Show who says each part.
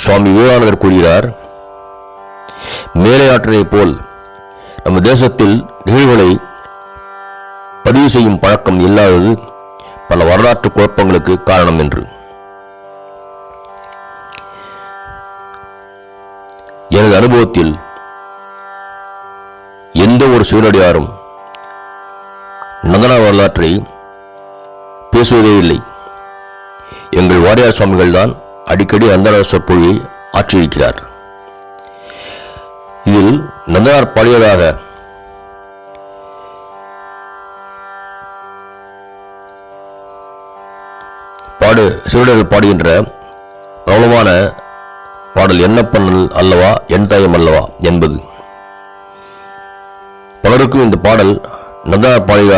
Speaker 1: சுவாமி விவேகானந்தர் கூறுகிறார், மேலை ஆற்றலைப் போல் நம்ம தேசத்தில் நிகழ்வுகளை பதிவு செய்யும் பழக்கம் இல்லாதது பல வரலாற்று குழப்பங்களுக்கு காரணம் என்று. எனது அனுபவத்தில் எந்த ஒரு சிவனடியாரும் நந்தனா வரலாற்றை பேசுவதே இல்லை. எங்கள் வாரியார் சுவாமிகள் தான் அடிக்கடி நந்தனார் சொற்பொழியை ஆற்றியிருக்கிறார். இதில் நந்தனார் பாடியதாக சிவனடியார்கள் பாடுகின்ற பிரபலமான பாடல் என்ன பண்ணல் அல்லவா என் தாயம் அல்லவா என்பது. பலருக்கும் இந்த பாடல் நந்தனார் பாடிய